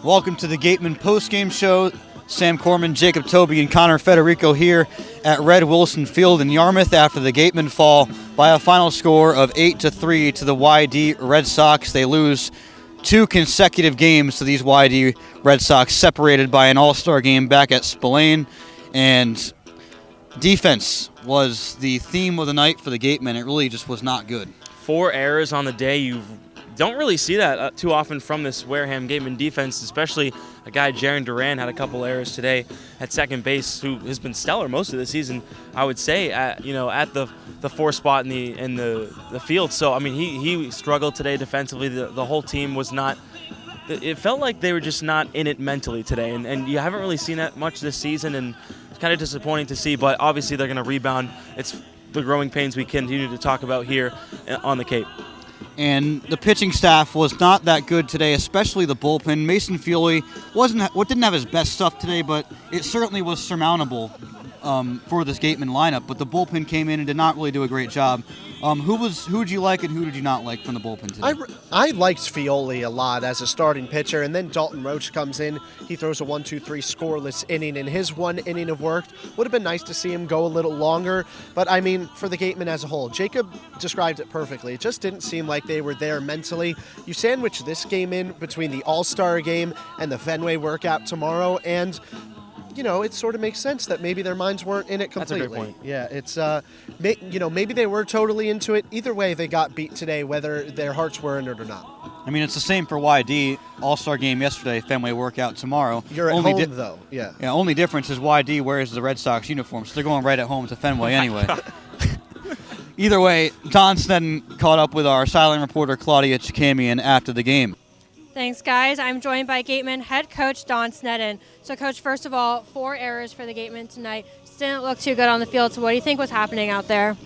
Welcome to the Gatemen postgame show. Sam Corman, Jacob Tobey, and Connor Federico here at Red Wilson Field in Yarmouth after the Gatemen fall by a final score of 8-3 to the YD Red Sox. They lose 2 consecutive games to these YD Red Sox, separated by an all-star game back at Spillane. And defense was the theme of the night for the Gatemen. It really just was not good. 4 errors on the day. You don't really see that too often from this Wareham Gatemen defense, especially a guy, Jaron Duran, had a couple errors today at second base, who has been stellar most of the season, I would say, at the 4 spot in the field. So, I mean, he struggled today defensively. The whole team was not – it felt like they were just not in it mentally today, and you haven't really seen that much this season, and it's kind of disappointing to see, but obviously they're going to rebound. It's the growing pains we continue to talk about here on the Cape. And the pitching staff was not that good today, especially the bullpen. Mason Feely didn't have his best stuff today, but it certainly was surmountable for this Gatemen lineup. But the bullpen came in and did not really do a great job. Who did you like and who did you not like from the bullpen today? I liked Fioli a lot as a starting pitcher, and then Dalton Roach comes in. He throws a 1-2-3 scoreless inning, and his 1 inning of work would have been nice to see him go a little longer. But, I mean, for the Gatemen as a whole, Jacob described it perfectly. It just didn't seem like they were there mentally. You sandwich this game in between the All-Star game and the Fenway workout tomorrow, and it sort of makes sense that maybe their minds weren't in it completely. That's a great point. Yeah, it's, maybe they were totally into it. Either way, they got beat today, whether their hearts were in it or not. I mean, it's the same for YD. All-Star game yesterday, Fenway workout tomorrow. You're at home, though. Yeah. Yeah, only difference is YD wears the Red Sox uniform, so they're going right at home to Fenway anyway. Either way, Don Sneddon caught up with our silent reporter, Claudia Chakamian, after the game. Thanks, guys. I'm joined by Gatemen head coach Don Sneddon. So, Coach, first of all, 4 errors for the Gatemen tonight. Just didn't look too good on the field. So what do you think was happening out there?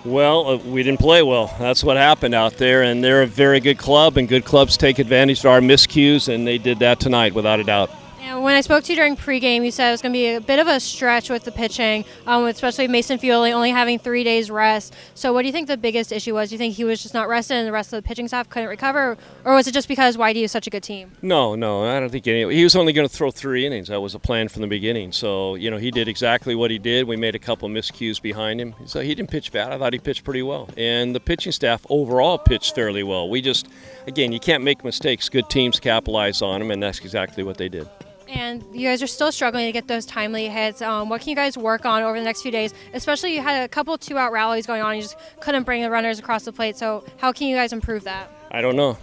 Well, we didn't play well. That's what happened out there, and they're a very good club, and good clubs take advantage of our miscues, and they did that tonight without a doubt. And when I spoke to you during pregame, you said it was going to be a bit of a stretch with the pitching, especially Mason Feely only having 3 days rest. So what do you think the biggest issue was? Do you think he was just not rested and the rest of the pitching staff couldn't recover? Or was it just because YD is such a good team? No, I don't think he was only going to throw 3 innings. That was the plan from the beginning. So, he did exactly what he did. We made a couple of miscues behind him. So he didn't pitch bad. I thought he pitched pretty well. And the pitching staff overall pitched fairly well. We just, again, you can't make mistakes. Good teams capitalize on them, and that's exactly what they did. And you guys are still struggling to get those timely hits. What can you guys work on over the next few days? Especially you had a couple 2-out rallies going on. You just couldn't bring the runners across the plate. So how can you guys improve that? I don't know.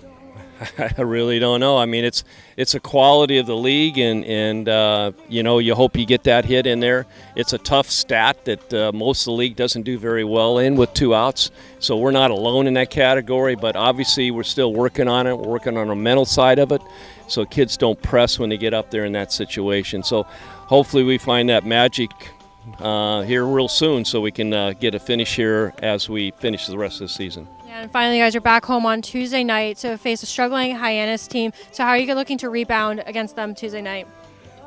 I really don't know. I mean, it's a quality of the league, and you hope you get that hit in there. It's a tough stat that most of the league doesn't do very well in with 2 outs. So we're not alone in that category, but obviously we're still working on it. We're working on the mental side of it, so kids don't press when they get up there in that situation. So hopefully we find that magic here real soon, so we can get a finish here as we finish the rest of the season. And finally, you guys are back home on Tuesday night to face a struggling Hyannis team. So how are you looking to rebound against them Tuesday night?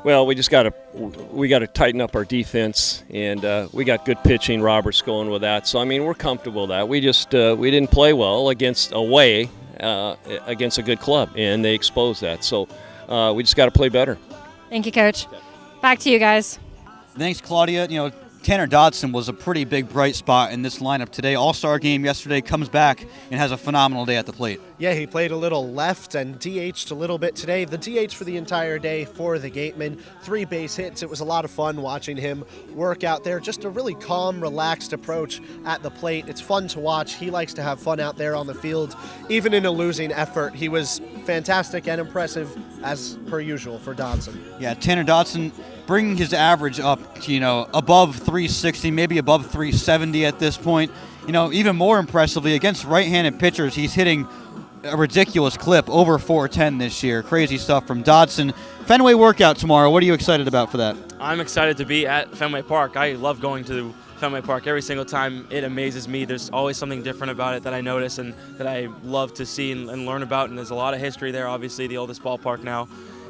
Well, we got to tighten up our defense, and we got good pitching. Robert's going with that, so I mean we're comfortable with that. We just we didn't play well against a good club, and they exposed that. So we just got to play better. Thank you, Coach. Back to you guys. Thanks, Claudia. Tanner Dodson was a pretty big bright spot in this lineup today. All-Star game yesterday, comes back and has a phenomenal day at the plate. Yeah, he played a little left and DH'd a little bit today. The DH for the entire day for the Gatemen. 3 base hits. It was a lot of fun watching him work out there. Just a really calm, relaxed approach at the plate. It's fun to watch. He likes to have fun out there on the field. Even in a losing effort, he was fantastic and impressive as per usual for Dodson. Yeah, Tanner Dodson bringing his average up to, above 360, maybe above 370 at this point. Even more impressively, against right-handed pitchers, he's hitting a ridiculous clip, over 410 this year. Crazy stuff from Dodson. Fenway workout tomorrow. What are you excited about for that? I'm excited to be at Fenway Park. I love going to Fenway Park every single time. It amazes me. There's always something different about it that I notice and that I love to see and learn about, and there's a lot of history there, obviously, the oldest ballpark now.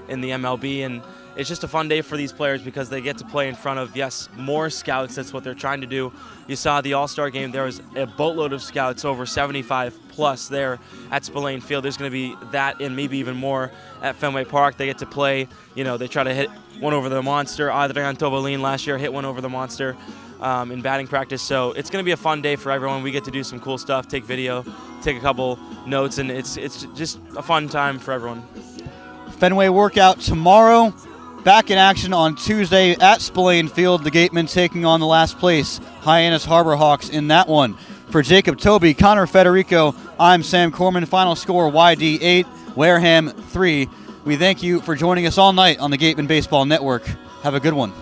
in the MLB, and it's just a fun day for these players because they get to play in front of, yes, more scouts. That's what they're trying to do. You saw the All-Star game. There was a boatload of scouts, over 75 plus there at Spillane Field. There's going to be that and maybe even more at Fenway Park. They get to play. They try to hit one over the monster. Adrian Tobalin last year hit one over the monster in batting practice. So it's going to be a fun day for everyone. We get to do some cool stuff, take video, take a couple notes, and it's just a fun time for everyone. Fenway workout tomorrow. Back in action on Tuesday at Spillane Field. The Gatemen taking on the last place Hyannis Harbor Hawks in that one. For Jacob Tobey, Connor Federico, I'm Sam Corman. Final score YD 8, Wareham 3. We thank you for joining us all night on the Gatemen Baseball Network. Have a good one.